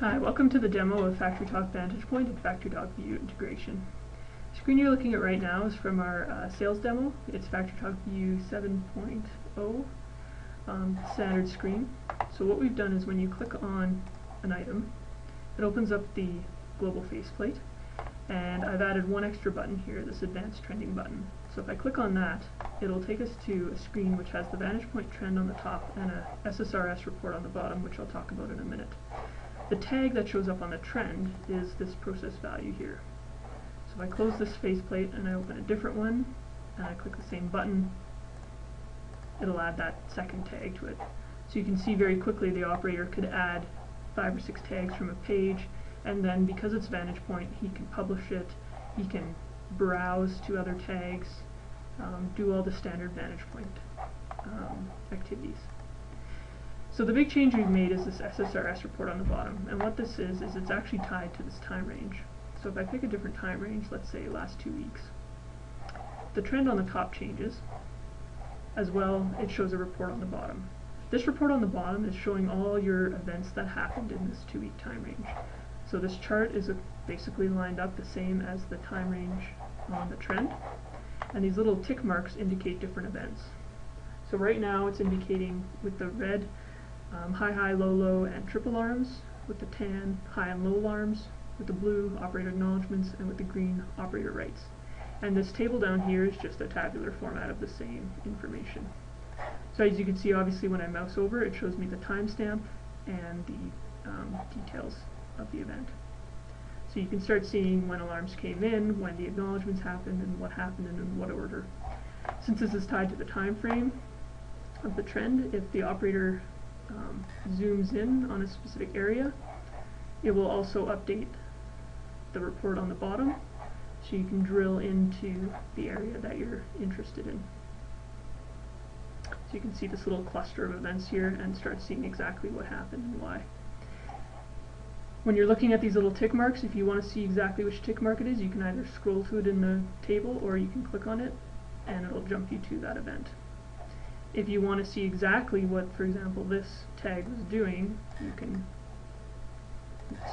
Hi, welcome to the demo of FactoryTalk Vantage Point and FactoryTalk View integration. The screen you're looking at right now is from our sales demo. It's FactoryTalk View 7.0 standard screen. So what we've done is when you click on an item, it opens up the global faceplate, and I've added one extra button here, this advanced trending button. So if I click on that, it'll take us to a screen which has the Vantage Point trend on the top and a SSRS report on the bottom, which I'll talk about in a minute. The tag that shows up on the trend is this process value here. So if I close this faceplate and I open a different one, and I click the same button, it'll add that second tag to it. So you can see very quickly the operator could add 5 or 6 tags from a page, and then because it's Vantage Point, he can publish it, he can browse to other tags, do all the standard Vantage Point activities. So the big change we've made is this SSRS report on the bottom, and what this is it's actually tied to this time range. So if I pick a different time range, let's say last 2 weeks, the trend on the top changes. As well, it shows a report on the bottom. This report on the bottom is showing all your events that happened in this 2-week time range. So this chart is basically lined up the same as the time range on the trend, and these little tick marks indicate different events. So right now it's indicating with the red high, high, low, low, and trip alarms, with the tan, high and low alarms, with the blue, operator acknowledgements, and with the green, operator rights. And this table down here is just a tabular format of the same information. So as you can see, obviously when I mouse over, it shows me the timestamp and the details of the event. So you can start seeing when alarms came in, when the acknowledgements happened, and in what order. Since this is tied to the time frame of the trend, if the operator zooms in on a specific area, it will also update the report on the bottom, so you can drill into the area that you're interested in. So you can see this little cluster of events here and start seeing exactly what happened and why. When you're looking at these little tick marks, if you want to see exactly which tick mark it is, you can either scroll to it in the table or you can click on it and it'll jump you to that event. If you want to see exactly what, for example, this tag was doing, you can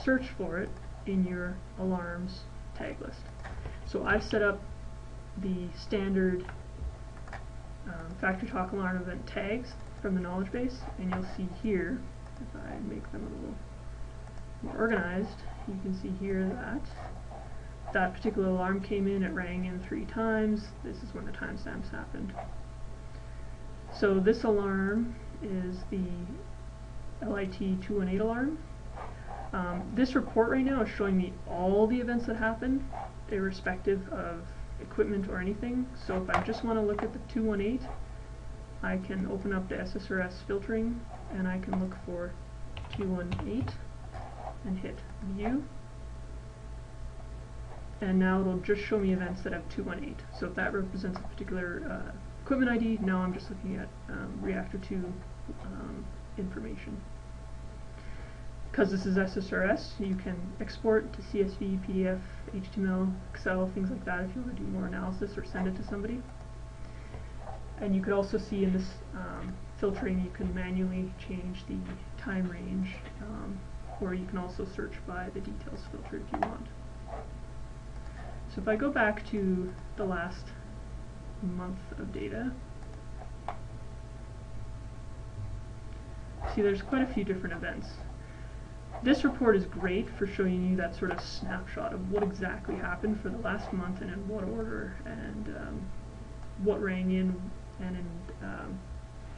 search for it in your alarms tag list. So I've set up the standard FactoryTalk alarm event tags from the knowledge base, and you'll see here, if I make them a little more organized, you can see here that that particular alarm came in, it rang in 3 times, this is when the timestamps happened. So this alarm is the LIT 218 alarm. This report right now is showing me all the events that happened, irrespective of equipment or anything. So if I just want to look at the 218, I can open up the SSRS filtering and I can look for 218 and hit view. And now it'll just show me events that have 218. So if that represents a particular equipment ID, now I'm just looking at reactor 2 information. Because this is SSRS, you can export to CSV, PDF, HTML, Excel, things like that if you want to do more analysis or send it to somebody. And you could also see in this filtering, you can manually change the time range, or you can also search by the details filter if you want. So if I go back to the last month of data, see there's quite a few different events. This report is great for showing you that sort of snapshot of what exactly happened for the last month and in what order, and what rang in and in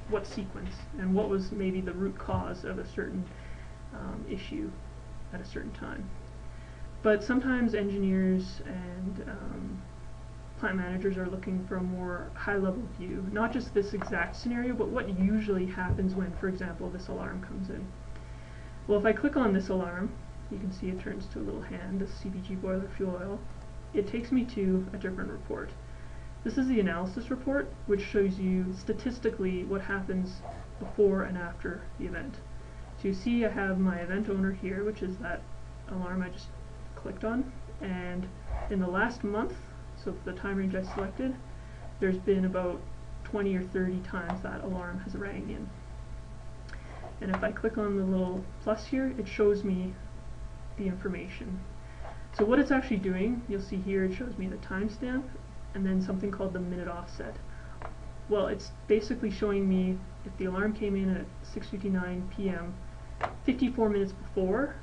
what sequence, and what was maybe the root cause of a certain issue at a certain time. But sometimes engineers and plant managers are looking for a more high-level view, not just this exact scenario, but what usually happens when, for example, this alarm comes in. Well, if I click on this alarm, you can see it turns to a little hand, this CBG boiler fuel oil. It takes me to a different report. This is the analysis report, which shows you statistically what happens before and after the event. So you see I have my event owner here, which is that alarm I just clicked on, and in the last month, so the time range I selected, there's been about 20 or 30 times that alarm has rang in. And if I click on the little plus here, it shows me the information. So what it's actually doing, you'll see here it shows me the timestamp and then something called the minute offset. Well, it's basically showing me if the alarm came in at 6:59 p.m., 54 minutes before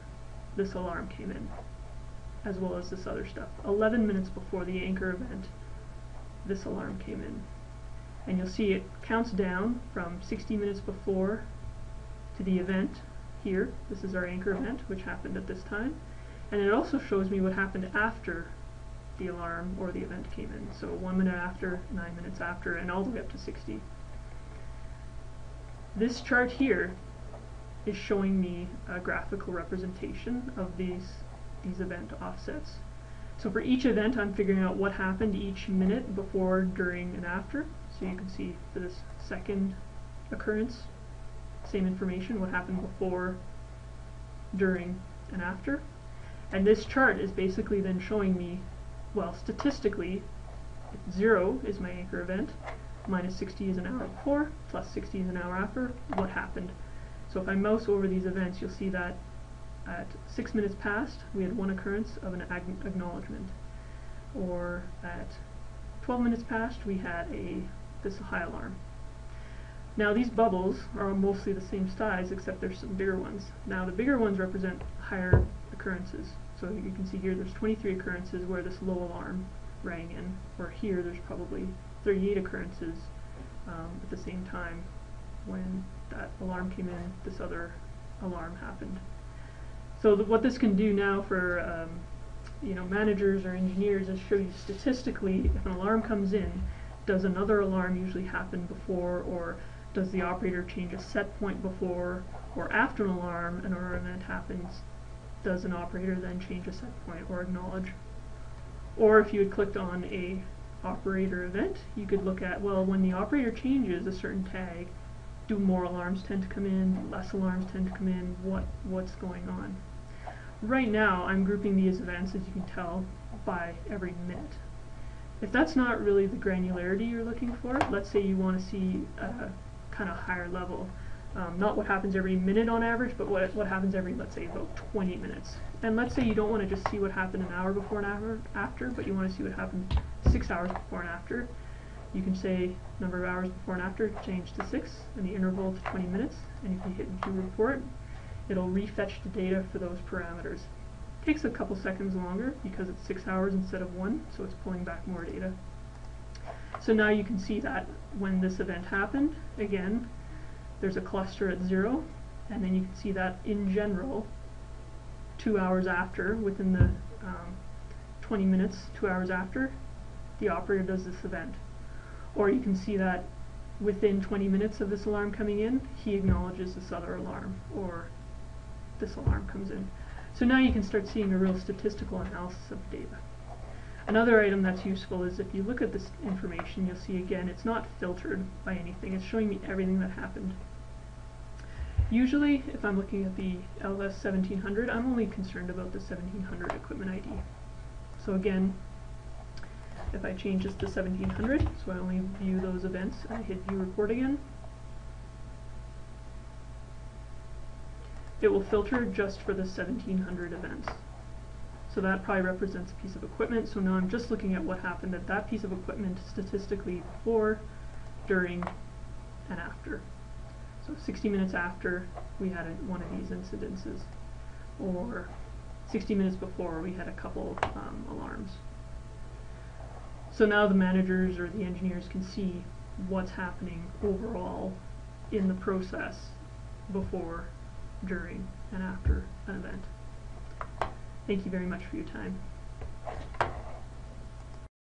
this alarm came in, as well as this other stuff. 11 minutes before the anchor event, this alarm came in. And you'll see it counts down from 60 minutes before to the event here. This is our anchor event, which happened at this time. And it also shows me what happened after the alarm or the event came in. So 1 minute after, 9 minutes after, and all the way up to 60. This chart here is showing me a graphical representation of these event offsets. So for each event, I'm figuring out what happened each minute before, during, and after. So you can see for this second occurrence, same information, what happened before, during, and after. And this chart is basically then showing me, well, statistically, if 0 is my anchor event, minus 60 is an hour before, plus 60 is an hour after, what happened. So if I mouse over these events, you'll see that at 6 minutes past, we had one occurrence of an acknowledgement. Or at 12 minutes past, we had this high alarm. Now these bubbles are mostly the same size, except there's some bigger ones. Now the bigger ones represent higher occurrences. So you can see here there's 23 occurrences where this low alarm rang in, or here there's probably 38 occurrences at the same time when that alarm came in, this other alarm happened. So what this can do now for managers or engineers is show you statistically if an alarm comes in, does another alarm usually happen before, or does the operator change a set point before or after an alarm and or event happens, does an operator then change a set point or acknowledge? Or if you had clicked on a operator event, you could look at, well, when the operator changes a certain tag, do more alarms tend to come in, less alarms tend to come in, what's going on? Right now, I'm grouping these events, as you can tell, by every minute. If that's not really the granularity you're looking for, let's say you want to see a kind of higher level, not what happens every minute on average, but what happens every, let's say, about 20 minutes. And let's say you don't want to just see what happened an hour before and hour after, but you want to see what happened 6 hours before and after. You can say number of hours before and after change to 6 and the interval to 20 minutes, and if you hit view report, it'll refetch the data for those parameters. It takes a couple seconds longer because it's 6 hours instead of 1, so it's pulling back more data. So now you can see that when this event happened, again, there's a cluster at 0, and then you can see that in general, 2 hours after, within the 20 minutes, 2 hours after, the operator does this event. Or you can see that within 20 minutes of this alarm coming in, he acknowledges this other alarm, or this alarm comes in. So now you can start seeing a real statistical analysis of data. Another item that's useful is if you look at this information, you'll see again, it's not filtered by anything. It's showing me everything that happened. Usually, if I'm looking at the LS 1700, I'm only concerned about the 1700 equipment ID. So again, if I change this to 1700, so I only view those events, and I hit view report again, it will filter just for the 1700 events. So that probably represents a piece of equipment, so now I'm just looking at what happened at that piece of equipment statistically before, during, and after. So 60 minutes after, we had one of these incidences, or 60 minutes before, we had a couple alarms. So now the managers or the engineers can see what's happening overall in the process before, during, and after an event. Thank you very much for your time.